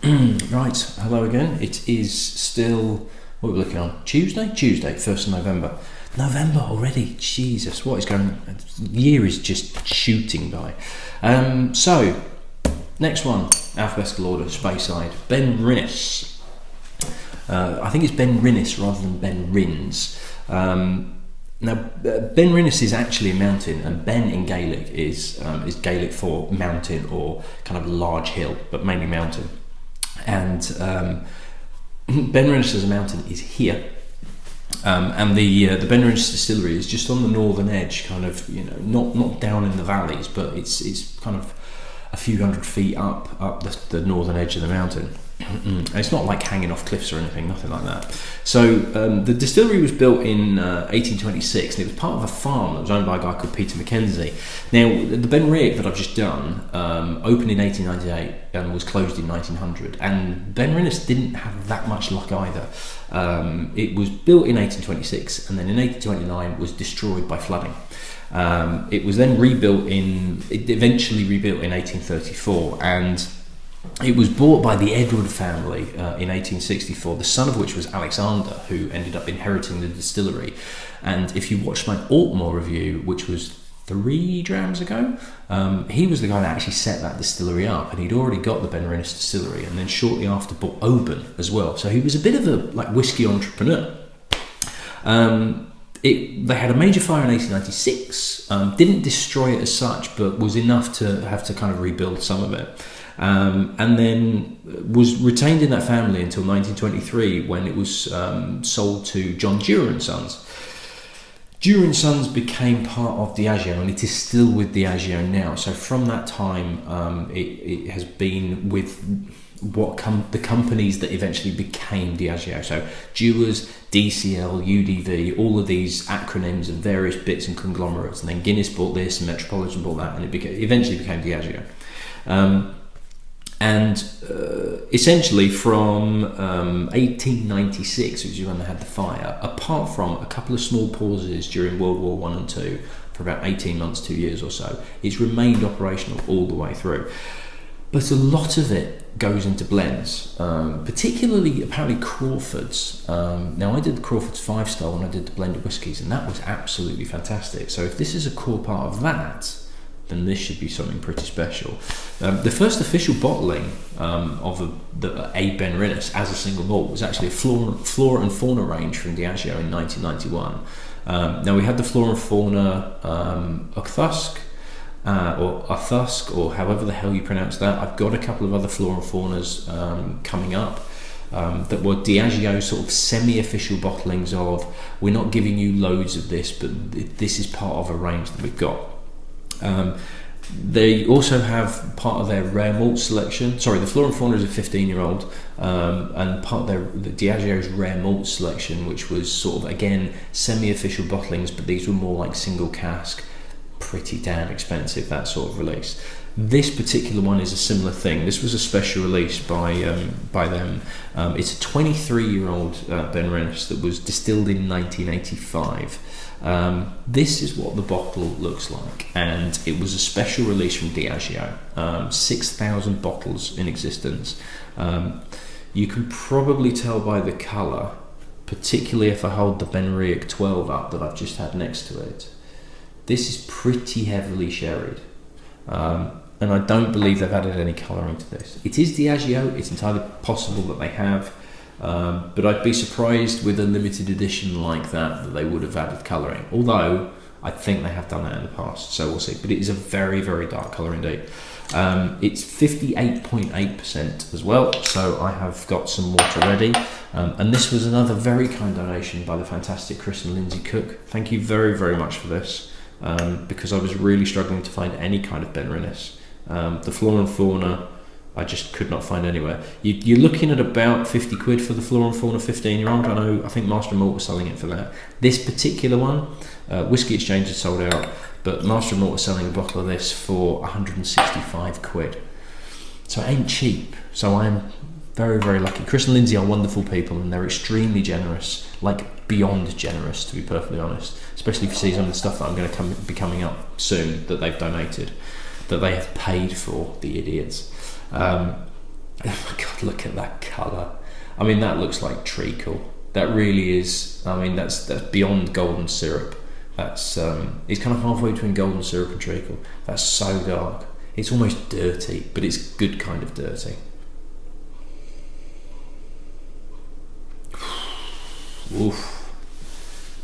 Right, hello again. It is still, what are we looking on? Tuesday, 1st of November. November already, Jesus, what is going on? The year is just shooting by. So, next one, alphabetical order, Speyside, Benrinnes. I think it's Benrinnes rather than Benrinnes. Now, Benrinnes is actually a mountain, and Ben in Gaelic is Gaelic for mountain or kind of large hill, but mainly mountain. And Benrinnes as a mountain is here, and the Benrinnes Distillery is just on the northern edge, kind of, you know, not down in the valleys, but it's kind of a few hundred feet up the northern edge of the mountain. And it's not like hanging off cliffs or anything, nothing like that. So the distillery was built in 1826, and it was part of a farm that was owned by a guy called Peter Mackenzie. Now, the Benrinnes that I've just done opened in 1898 and was closed in 1900, and Benrinnes didn't have that much luck either. It was built in 1826, and then in 1829 was destroyed by flooding. It was then eventually rebuilt in 1834, and it was bought by the Edward family in 1864, the son of which was Alexander, who ended up inheriting the distillery. And if you watched my Altmore review, which was 3 drams ago, he was the guy that actually set that distillery up, and he'd already got the Benrinnes distillery, and then shortly after bought Oban as well. So he was a bit of a whiskey entrepreneur. They had a major fire in 1896, didn't destroy it as such, but was enough to have to kind of rebuild some of it. And then was retained in that family until 1923, when it was sold to John Dewar and Sons. Dewar and Sons became part of Diageo, and it is still with Diageo now. So from that time, it has been with the companies that eventually became Diageo. So Dewar's, DCL, UDV, all of these acronyms of various bits and conglomerates, and then Guinness bought this and Metropolitan bought that, and it eventually became Diageo. And essentially from 1896, which is when they had the fire, apart from a couple of small pauses during World War I and II for about 18 months, 2 years or so, it's remained operational all the way through. But a lot of it goes into blends, particularly apparently Crawford's. Now, I did the Crawford's 5-star when I did the blended whiskies, and that was absolutely fantastic. So if this is a core part of that, then this should be something pretty special. The first official bottling of a Benrinnes as a single malt was actually a Flora and Fauna range from Diageo in 1991. Now, we had the Flora and Fauna Uchthusk, or Uthusk, or however the hell you pronounce that. I've got a couple of other Flora and Faunas coming up that were Diageo sort of semi-official bottlings of, we're not giving you loads of this, but this is part of a range that we've got. They also have part of their rare malt selection. Sorry, the Flora and Fauna is a 15-year-old, and part of the Diageo's rare malt selection, which was sort of, again, semi-official bottlings, but these were more like single cask, pretty damn expensive, that sort of release. This particular one is a similar thing. This was a special release by them. It's a 23-year-old Benrinnes that was distilled in 1985. This is what the bottle looks like, and it was a special release from Diageo. 6,000 bottles in existence. You can probably tell by the colour, particularly if I hold the Benriach 12 up that I've just had next to it. This is pretty heavily sherried, and I don't believe they've added any colouring to this. It is Diageo, it's entirely possible that they have, but I'd be surprised with a limited edition like that they would have added colouring, although I think they have done that in the past, so we'll see. But it is a very, very dark colour indeed. It's 58.8% as well, so I have got some water ready. And this was another very kind donation by the fantastic Chris and Lindsay Cook. Thank you very, very much for this, because I was really struggling to find any kind of Benrinnes. The Flora and Fauna, I just could not find anywhere. You're looking at about 50 quid for the Flora and Fauna 15-year-old. I think Master and Malt was selling it for that. This particular one, Whiskey Exchange had sold out, but Master and Malt was selling a bottle of this for 165 quid. So it ain't cheap. So I'm very, very lucky. Chris and Lindsay are wonderful people, and they're extremely generous, like beyond generous, to be perfectly honest. Especially if you see some of the stuff that I'm going to be coming up soon that they've donated, that they have paid for, the idiots. Oh my god, look at that colour. I mean, that looks like treacle. That really is. I mean, that's beyond golden syrup. That's it's kind of halfway between golden syrup and treacle. That's so dark. It's almost dirty, but it's good kind of dirty. Woof.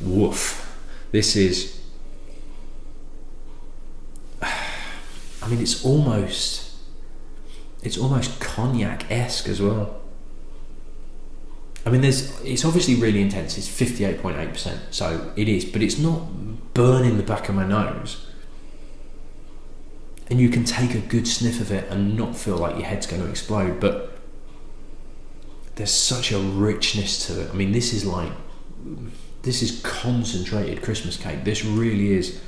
Woof. This is... I mean, it's almost cognac-esque as well. I mean, it's obviously really intense. It's 58.8%, so it is, but it's not burning the back of my nose. And you can take a good sniff of it and not feel like your head's going to explode, but there's such a richness to it. I mean, this is concentrated Christmas cake. This really is.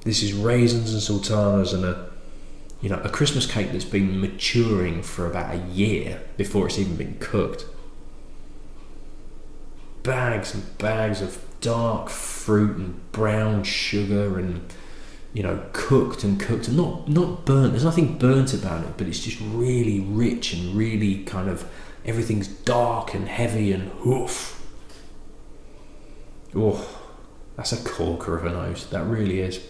This is raisins and sultanas and a Christmas cake that's been maturing for about a year before it's even been cooked. Bags and bags of dark fruit and brown sugar and cooked and not burnt. There's nothing burnt about it, but it's just really rich and really kind of everything's dark and heavy and hoof. Oh, that's a corker of a nose. That really is.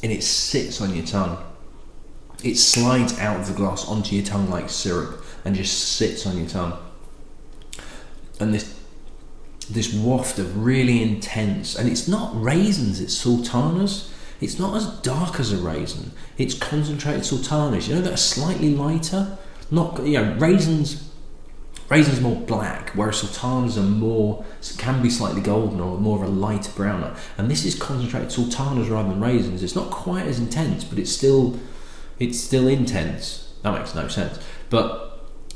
And it sits on your tongue. It slides out of the glass onto your tongue like syrup and just sits on your tongue. And this waft of really intense, and it's not raisins, it's sultanas. It's not as dark as a raisin. It's concentrated sultanas. That are slightly lighter. Not raisins are more black, whereas sultanas can be slightly golden or more of a lighter browner. And this is concentrated sultanas rather than raisins. It's not quite as intense, but it's still intense. That makes no sense. But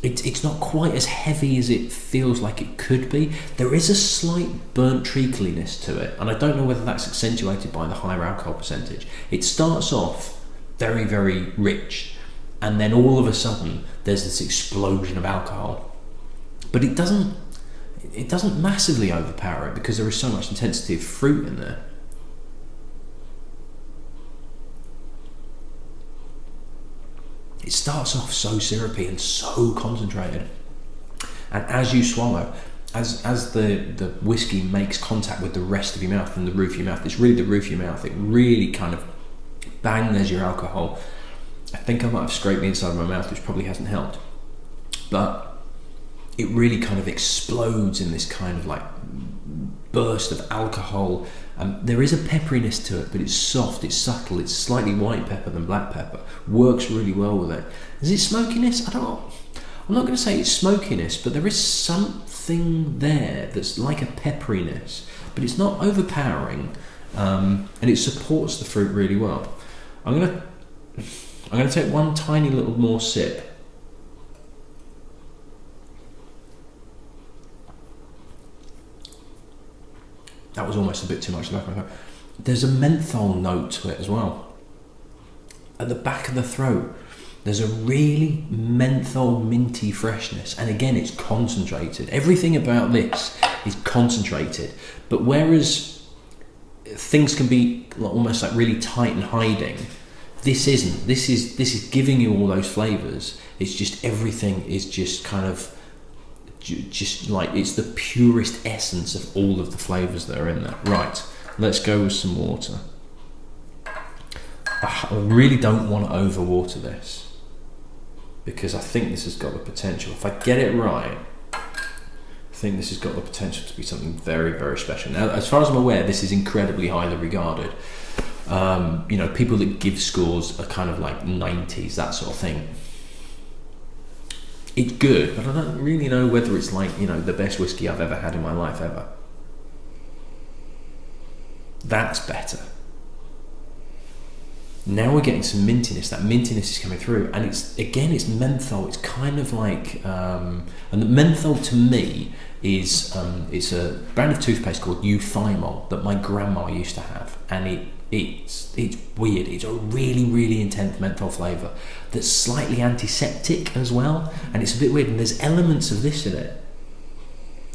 it's not quite as heavy as it feels like it could be. There is a slight burnt treacliness to it, and I don't know whether that's accentuated by the higher alcohol percentage. It starts off very, very rich, and then all of a sudden there's this explosion of alcohol. But it doesn't massively overpower it because there is so much intensity of fruit in there. It starts off so syrupy and so concentrated, and as you swallow, as the whiskey makes contact with the rest of your mouth and the roof of your mouth, it's really the roof of your mouth, it really kind of there's your alcohol. I think I might have scraped the inside of my mouth, which probably hasn't helped, but it really kind of explodes in this kind of like burst of alcohol. There is a pepperiness to it, but it's soft, it's subtle, it's slightly white pepper than black pepper. Works really well with it. Is it smokiness? I don't know. I'm not going to say it's smokiness, but there is something there that's like a pepperiness, but it's not overpowering, and it supports the fruit really well. I'm going to take one tiny little more sip. That was almost a bit too much tobacco. There's a menthol note to it as well. At the back of the throat, there's a really menthol minty freshness. And again, it's concentrated. Everything about this is concentrated. But whereas things can be almost like really tight and hiding, this isn't. This is giving you all those flavours. It's just everything is just kind of just like it's the purest essence of all of the flavours that are in there. Right, let's go with some water. I really don't want to overwater this because I think this has got the potential. If I get it right, I think this has got the potential to be something very, very special. Now, as far as I'm aware, this is incredibly highly regarded. People that give scores are kind of like 90s, that sort of thing. It's good, but I don't really know whether it's like, the best whiskey I've ever had in my life ever. That's better. Now we're getting some mintiness. That mintiness is coming through, and it's menthol. It's kind of like, and the menthol to me is it's a brand of toothpaste called Euphymol that my grandma used to have, and it's weird. It's a really, really intense menthol flavour that's slightly antiseptic as well, and it's a bit weird. And there's elements of this in it,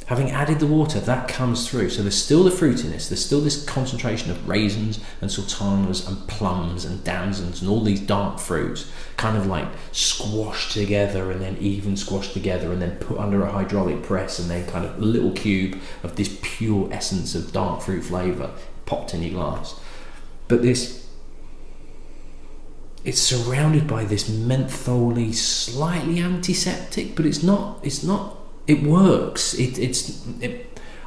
Having added the water, that comes through. So there's still the fruitiness, there's still this concentration of raisins and sultanas and plums and damsons and all these dark fruits kind of like squashed together and then even squashed together and then put under a hydraulic press, and then kind of a little cube of this pure essence of dark fruit flavour popped in your glass. But it's surrounded by this mentholy, slightly antiseptic, but it's not. It works.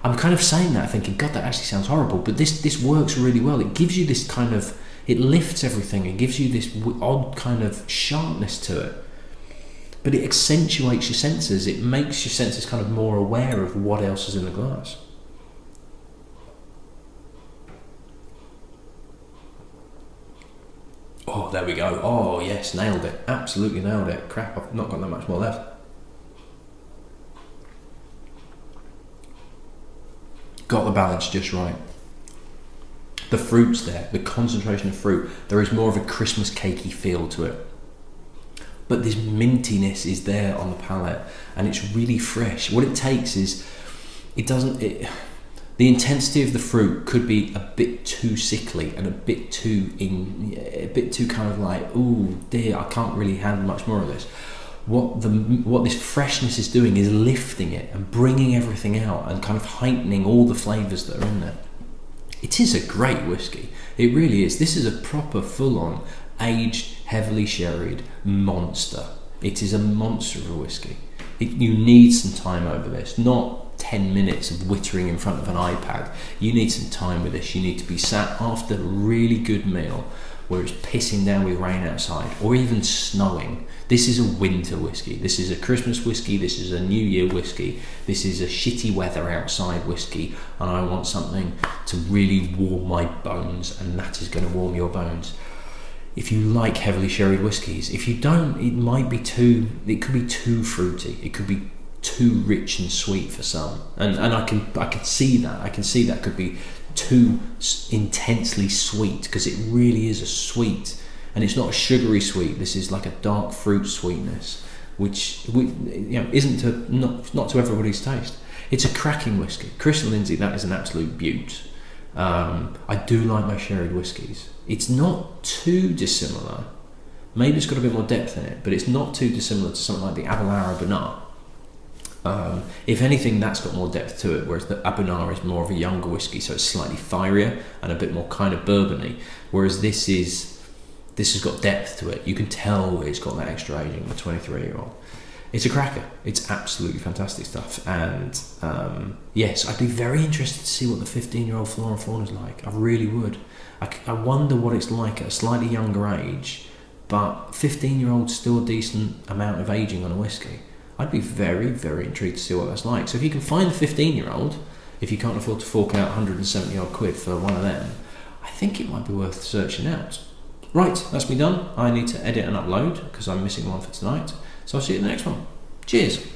I'm kind of saying that thinking, God, that actually sounds horrible, but this works really well. It gives you this kind of, it lifts everything. It gives you this odd kind of sharpness to it, but it accentuates your senses. It makes your senses kind of more aware of what else is in the glass. Oh, there we go. Oh yes, nailed it. Absolutely nailed it. Crap, I've not got that much more left. Got the balance just right. The fruit's there, the concentration of fruit. There is more of a Christmas cakey feel to it. But this mintiness is there on the palate, and it's really fresh. What it takes is, the intensity of the fruit could be a bit too sickly and a bit too kind of like, ooh dear, I can't really handle much more of this. What this freshness is doing is lifting it and bringing everything out and kind of heightening all the flavours that are in there. It is a great whiskey. It really is. This is a proper full-on aged, heavily sherried monster. It is a monster of a whiskey. You need some time over this, not 10 minutes of wittering in front of an iPad. You need some time with this. You need to be sat after a really good meal where it's pissing down with rain outside or even snowing. This is a winter whiskey. This is a Christmas whiskey. This is a New Year whiskey. This is a shitty weather outside whiskey, and I want something to really warm my bones, and that is going to warm your bones. If you like heavily sherried whiskies, if you don't, it could be too fruity. It could be too rich and sweet for some, and I can see that. I can see that could be too intensely sweet, because it really is a sweet. And it's not a sugary sweet. This is like a dark fruit sweetness, which isn't not to everybody's taste. It's a cracking whiskey. Chris and Lindsay, that is an absolute beaut. I do like my sherried whiskies. It's not too dissimilar. Maybe it's got a bit more depth in it, but it's not too dissimilar to something like the Abelard Bernard. If anything, that's got more depth to it, whereas the Abunard is more of a younger whiskey, so it's slightly fierier and a bit more kind of bourbony, whereas this has got depth to it. You can tell it's got that extra aging, the 23-year-old. It's a cracker. It's absolutely fantastic stuff. And yes, I'd be very interested to see what the 15-year-old Flora and Fauna is like. I really would. I wonder what it's like at a slightly younger age, but 15-year-old's still a decent amount of aging on a whiskey. I'd be very, very intrigued to see what that's like. So if you can find a 15-year-old, if you can't afford to fork out 170 odd quid for one of them, I think it might be worth searching out. Right, that's me done. I need to edit and upload because I'm missing one for tonight. So I'll see you in the next one. Cheers.